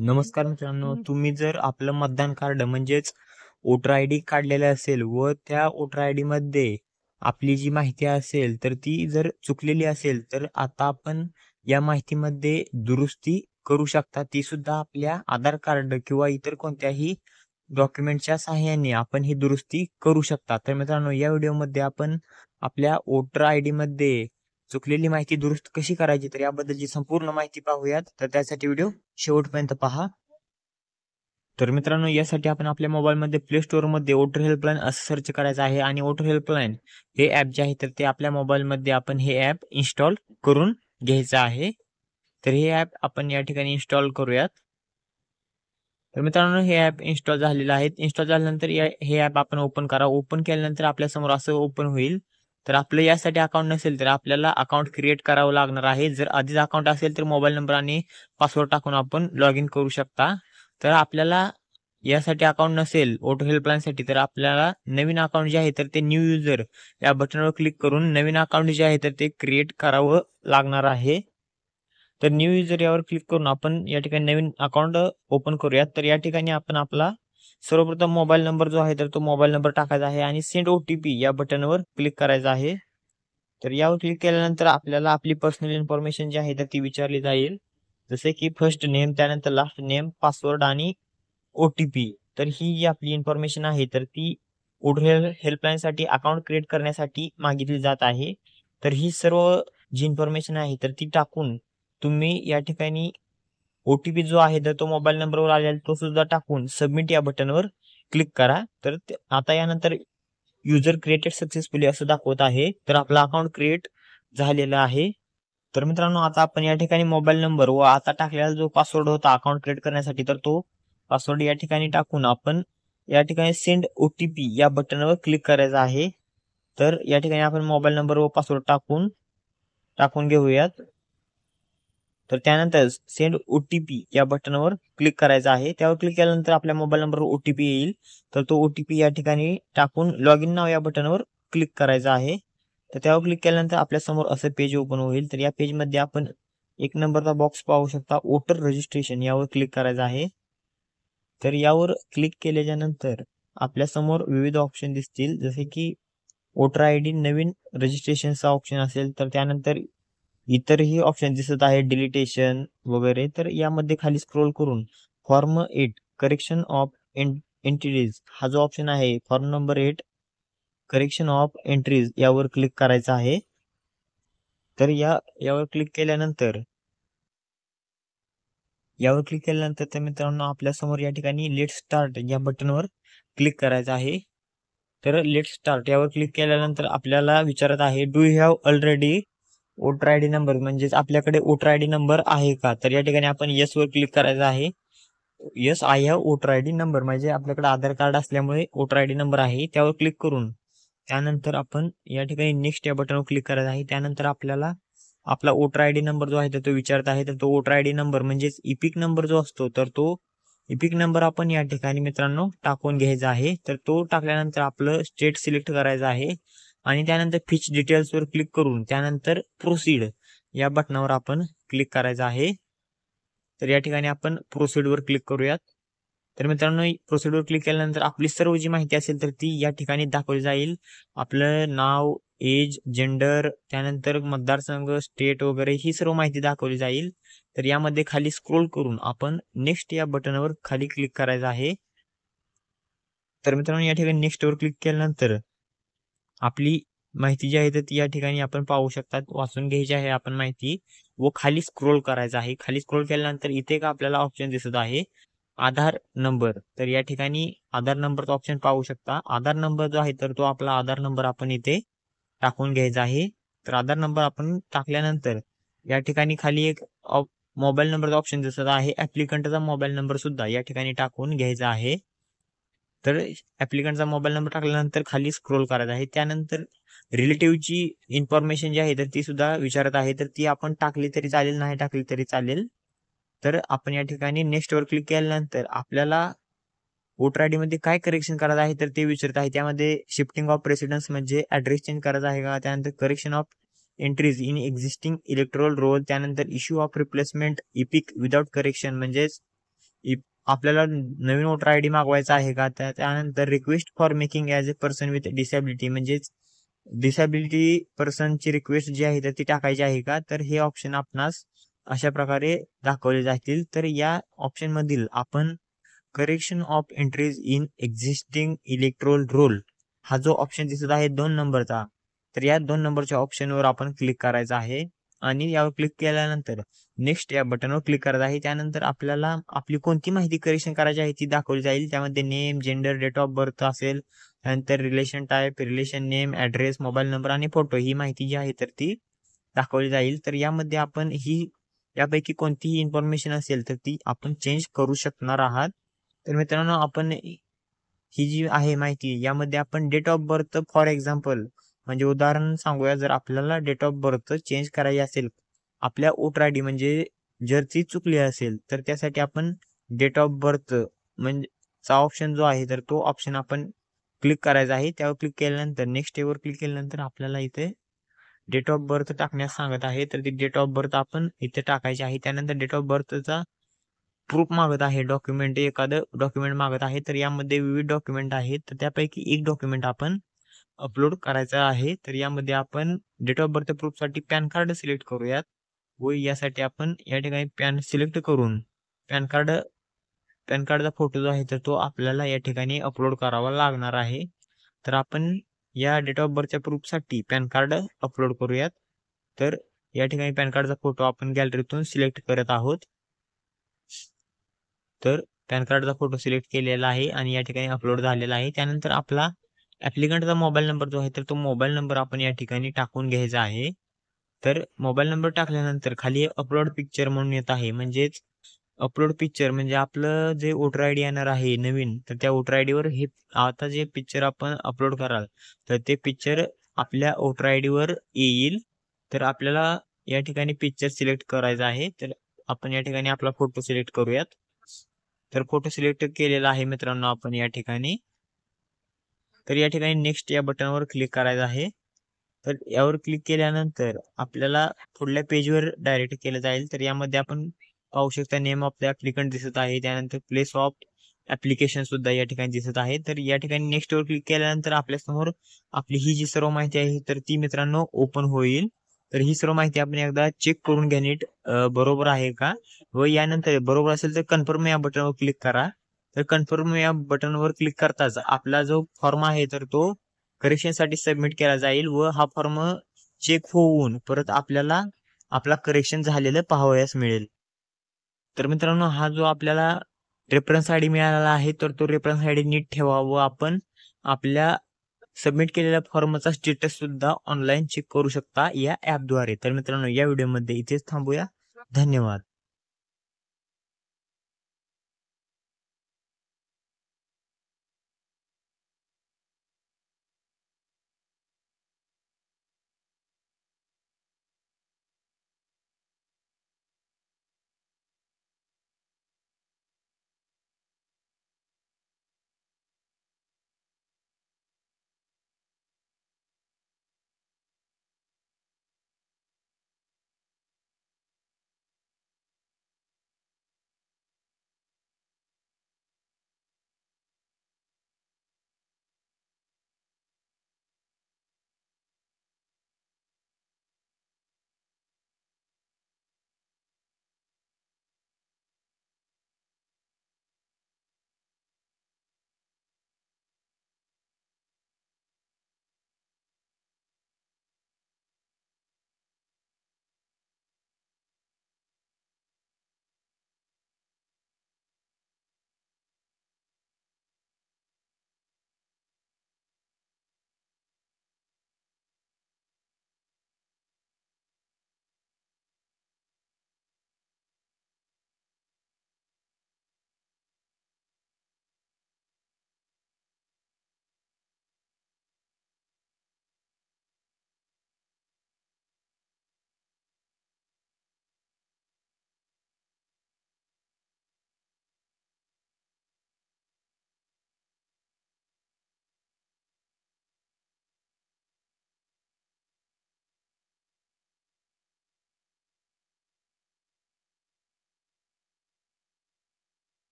नमस्कार मित्रांनो, तुम्ही जर आपलं मतदान कार्ड म्हणजेच वोटर आय डी काढलेलं असेल व त्या वोटर आय डी मध्ये आपली जी माहिती असेल तर ती जर चुकलेली असेल तर आता आपण या माहितीमध्ये दुरुस्ती करू शकता. ती सुद्धा आपल्या आधार कार्ड किंवा इतर कोणत्याही डॉक्युमेंटच्या सहाय्याने आपण ही दुरुस्ती करू शकता. तर मित्रांनो, या व्हिडिओमध्ये आपण आपल्या वोटर आय डी मध्ये चुकलेली माहिती दुरुस्त कशी करायची तर याबद्दलची संपूर्ण माहिती पाहूयात. तर त्यासाठी व्हिडिओ शेवटपर्यंत पहा. तर मित्रांनो, यासाठी आपण आपल्या मोबाईलमध्ये प्ले स्टोअरमध्ये वोटर हेल्पलाईन असं सर्च करायचं आहे आणि वोटर हेल्पलाईन हे ॲप जे आहे तर ते आपल्या मोबाईलमध्ये आपण हे ॲप इन्स्टॉल करून घ्यायचं आहे. तर हे ॲप आपण या ठिकाणी इन्स्टॉल करूयात. तर मित्रांनो, हे ॲप इन्स्टॉल झालेलं आहे. इन्स्टॉल झाल्यानंतर हे ॲप आपण ओपन करा. ओपन केल्यानंतर आपल्यासमोर असं ओपन होईल. तर आपलं यासाठी अकाउंट नसेल तर आपल्याला अकाउंट क्रिएट करावं लागणार आहे. जर आधीच अकाउंट असेल तर मोबाईल नंबर आणि पासवर्ड टाकून आपण लॉग इन करू शकता. तर आपल्याला यासाठी अकाउंट नसेल वोटर हेल्पलाईनसाठी तर आपल्याला नवीन अकाउंट जे आहे तर ते न्यू युजर या बटनवर क्लिक करून नवीन अकाउंट जे आहे तर ते क्रिएट करावं लागणार आहे. तर न्यू युजर यावर क्लिक करून आपण या ठिकाणी नवीन अकाउंट ओपन करूयात. तर या ठिकाणी आपण आपला सर्वप्रथम मोबाईल नंबर जो आहे तर तो मोबाईल नंबर टाकायचा आहे आणि सेंड OTP या बटनवर क्लिक करायचं आहे. तर यावर क्लिक केल्यानंतर आपल्याला आपली पर्सनल इन्फॉर्मेशन जी आहे तर ती विचारली जाईल, जसे की फर्स्ट नेम, त्यानंतर लास्ट नेम, पासवर्ड आणि OTP. तर ही जी आपली इन्फॉर्मेशन आहे तर ती वोटर हेल्पलाईनसाठी अकाउंट क्रिएट करण्यासाठी मागितली जात आहे. तर ही सर्व जी इन्फॉर्मेशन आहे तर ती टाकून तुम्ही या ठिकाणी OTP जो आहे तर तो मोबाईल नंबरवर आलेला तो सुद्धा टाकून सबमिट या बटनवर क्लिक करा. तर आता यानंतर युजर क्रिएटेड सक्सेसफुली असं दाखवत आहे. तर आपला अकाउंट क्रिएट झालेलं आहे. तर मित्रांनो, आता आपण या ठिकाणी मोबाईल नंबर व आता टाकलेला जो पासवर्ड होता अकाउंट क्रिएट करण्यासाठी तर तो पासवर्ड या ठिकाणी टाकून आपण या ठिकाणी सेंड OTP या बटनवर क्लिक करायचं आहे. तर या ठिकाणी आपण मोबाईल नंबर व पासवर्ड टाकून घेऊयात. तर त्यानंतर सेंड OTP या बटनवर क्लिक करायचं आहे. त्यावर क्लिक केल्यानंतर आपल्या मोबाईल नंबरवर OTP येईल. तर तो OTP या ठिकाणी टाकून लॉग इन नाव या बटनवर क्लिक करायचं आहे. तर त्यावर क्लिक केल्यानंतर आपल्यासमोर असं पेज ओपन होईल. तर या पेजमध्ये आपण एक नंबरचा बॉक्स पाहू शकता, वोटर रजिस्ट्रेशन यावर क्लिक करायचं आहे. तर यावर क्लिक केल्याच्या नंतर आपल्यासमोर विविध ऑप्शन दिसतील, जसे की वोटर आय डी नवीन रजिस्ट्रेशनचा ऑप्शन असेल, तर त्यानंतर इतरही ऑप्शन दिसत आहे डिलिटेशन वगैरे. तर यामध्ये खाली स्क्रोल करून फॉर्म 8 करेक्शन ऑफ एंट्रीज हा जो ऑप्शन आहे form number 8 correction of entries यावर क्लिक करायचा आहे. तर यावर क्लिक केल्यानंतर तर मित्रांनो, आपल्यासमोर या ठिकाणी लेट स्टार्ट या बटनवर क्लिक करायचं आहे. तर लेट स्टार्ट यावर क्लिक केल्यानंतर आपल्याला विचारत आहे, do you have already voter I D number, म्हणजेच आपल्याकडे वोटर आय डी नंबर आहे का. तर या ठिकाणी आपण येस वर क्लिक करायचं आहे. Yes, I have voter I D number, म्हणजे आपल्याकडे आधार कार्ड असल्यामुळे वोटर आय डी नंबर आहे. त्यावर क्लिक करून त्यानंतर आपण या ठिकाणी नेक्स्ट या बटनवर क्लिक करायचं आहे. त्यानंतर आपल्याला आपला वोटर आय डी नंबर जो आहे तर तो विचारत आहे. तर तो वोटर आय डी नंबर म्हणजेच इपिक नंबर जो असतो तर तो इपिक नंबर आपण या ठिकाणी मित्रांनो टाकून घ्यायचा आहे. तर तो टाकल्यानंतर आपलं स्टेट सिलेक्ट करायचं आहे आणि त्यानंतर फिच डिटेल्सवर क्लिक करून त्यानंतर प्रोसीड या बटनावर आपण क्लिक करायचं आहे. तर या ठिकाणी आपण प्रोसीडवर क्लिक करूयात. तर मित्रांनो, प्रोसीडवर क्लिक केल्यानंतर आपली सर्व जी माहिती असेल तर ती या ठिकाणी दाखवली जाईल. आपलं नाव, एज, जेंडर, त्यानंतर मतदारसंघ, स्टेट वगैरे ही सर्व माहिती दाखवली जाईल. तर यामध्ये खाली स्क्रोल करून आपण नेक्स्ट या बटनवर खाली क्लिक करायचं आहे. तर मित्रांनो, या ठिकाणी नेक्स्टवर क्लिक केल्यानंतर आपली माहिती जी आहे तर ती या ठिकाणी आपण पाहू शकतात. वाचून घ्यायची आहे आपण माहिती व खाली स्क्रोल करायचं आहे. खाली स्क्रोल केल्यानंतर इथे एक आपल्याला ऑप्शन दिसत आहे आधार नंबर. तर या ठिकाणी आधार नंबरचा ऑप्शन पाहू शकता. आधार नंबर जो आहे तर तो आपला आधार नंबर आपण इथे टाकून घ्यायचा आहे. तर आधार नंबर आपण टाकल्यानंतर या ठिकाणी खाली एक मोबाईल नंबरचा ऑप्शन दिसत आहे. ऍप्लिकंटचा मोबाईल नंबर सुद्धा या ठिकाणी टाकून घ्यायचा आहे. तर ऍप्लिकंटचा मोबाईल नंबर टाकल्यानंतर खाली स्क्रोल करायचा आहे. त्यानंतर रिलेटिव्हची इन्फॉर्मेशन जी आहे तर ती सुद्धा विचारत आहे. तर ती आपण टाकली तरी चालेल, नाही टाकली तरी चालेल. तर आपण या ठिकाणी नेक्स्टवर क्लिक केल्यानंतर आपल्याला वोटर आय डी मध्ये काय करेक्शन करायचं आहे तर ते विचारत आहे. त्यामध्ये शिफ्टिंग ऑफ प्रेसिडेन्स म्हणजे ऍड्रेस चेंज करायचा आहे का, त्यानंतर correction of entries in existing electoral roll, त्यानंतर issue of replacement EPIC without correction म्हणजेच आपल्याला नवीन वोटर आय डी मागवायचा आहे का, त्यानंतर request for making as a person with disability, म्हणजेच डिसॅबिलिटी पर्सनची रिक्वेस्ट जी आहे तर ती टाकायची आहे का, तर हे ऑप्शन आपणास अशा प्रकारे दाखवले जातील. तर या ऑप्शन मधील आपण correction of entries in existing electoral roll हा जो ऑप्शन दिसत आहे 2 नंबरचा, तर या 2 नंबरच्या ऑप्शनवर आपण क्लिक करायचं आहे आणि यावर क्लिक केल्यानंतर नेक्स्ट या बटनवर क्लिक करायचं आहे. त्यानंतर आपल्याला आपली कोणती माहिती करेक्शन करायची आहे ती दाखवली जाईल. त्यामध्ये name, gender, date of birth असेल, त्यानंतर relation type, relation name, address, mobile number आणि फोटो ही माहिती जी आहे तर ती दाखवली जाईल. तर यामध्ये आपण यापैकी कोणतीही इन्फॉर्मेशन असेल तर ती आपण चेंज करू शकणार आहात. तर मित्रांनो, आपण ही जी आहे माहिती यामध्ये आपण date of birth for example म्हणजे उदाहरण सांगूया, जर आपल्याला डेट ऑफ बर्थ चेंज करायची असेल आपल्या वोटर आय डी म्हणजे जर ती चुकली असेल तर त्यासाठी आपण डेट ऑफ बर्थ म्हणजे चा ऑप्शन जो आहे तर तो ऑप्शन आपण क्लिक करायचा आहे. त्यावर क्लिक केल्यानंतर नेक्स्ट वर क्लिक केल्यानंतर आपल्याला इथे डेट ऑफ बर्थ टाकण्यास सांगत आहे. तर ती डेट ऑफ बर्थ आपण इथे टाकायची आहे. त्यानंतर डेट ऑफ बर्थचा प्रूफ मागत आहे, डॉक्युमेंट एखादं डॉक्युमेंट मागत आहे. तर यामध्ये विविध डॉक्युमेंट आहेत, तर त्यापैकी एक डॉक्युमेंट आपण अपलोड करायचं आहे. तर यामध्ये आपण डेट ऑफ बर्थ प्रूफसाठी पॅन कार्ड सिलेक्ट करूयात व यासाठी आपण या ठिकाणी पॅन सिलेक्ट करून पॅन कार्डचा फोटो जो आहे तर तो आपल्याला या ठिकाणी अपलोड करावा लागणार आहे. तर आपण या डेट ऑफ बर्थच्या प्रूफसाठी पॅन कार्ड अपलोड करूयात. तर या ठिकाणी पॅन कार्डचा फोटो आपण गॅलरीतून सिलेक्ट करत आहोत. तर पॅन कार्डचा फोटो सिलेक्ट केलेला आहे आणि या ठिकाणी अपलोड झालेला आहे. त्यानंतर आपला ॲप्लिकंटचा मोबाईल नंबर जो आहे तर तो मोबाईल नंबर आपण या ठिकाणी टाकून घ्यायचा आहे. तर मोबाईल नंबर टाकल्यानंतर खाली अपलोड पिक्चर म्हणून येत आहे, म्हणजेच अपलोड पिक्चर म्हणजे आपलं जे वोटर आय डी येणार आहे नवीन, तर त्या वोटर आय डीवर हे आता जे पिक्चर आपण अपलोड कराल तर ते पिक्चर आपल्या वोटर आय डीवर येईल. तर आपल्याला या ठिकाणी पिक्चर सिलेक्ट करायचा आहे. तर आपण या ठिकाणी आपला फोटो सिलेक्ट करूयात. तर फोटो सिलेक्ट केलेला आहे मित्रांनो आपण या ठिकाणी. तर या ठिकाणी नेक्स्ट या बटनवर क्लिक करायचं आहे. तर यावर क्लिक केल्यानंतर आपल्याला पुढल्या पेजवर डायरेक्ट केलं जाईल. तर यामध्ये आपण पाहू शकता नेम ऑफ द ॲप्लिकंट दिसत आहे, त्यानंतर प्लेस ऑफ ॲप्लिकेशन सुद्धा या ठिकाणी दिसत आहे. तर या ठिकाणी नेक्स्टवर क्लिक केल्यानंतर आपल्यासमोर आपली ही जी सर्व माहिती आहे तर ती मित्रांनो ओपन होईल. तर ही सर्व माहिती आपण एकदा चेक करून घ्या नीट बरोबर आहे का, व यानंतर बरोबर असेल तर कन्फर्म या बटनवर क्लिक करा. तर कन्फर्म या बटनवर क्लिक करताच आपला जो फॉर्म आहे तर तो करेक्शनसाठी सबमिट केला जाईल व हा फॉर्म चेक होऊन परत आपल्याला आपला करेक्शन झालेलं पाहावयास मिळेल. तर मित्रांनो, हा जो आपल्याला रेफरन्स आय डी मिळालेला आहे तर तो रेफरन्स आय डी नीट ठेवा व आपण आपल्या सबमिट केलेल्या फॉर्मचा स्टेटस सुद्धा ऑनलाईन चेक करू शकता या ॲपद्वारे. तर मित्रांनो, या व्हिडिओमध्ये इथेच थांबूया. धन्यवाद.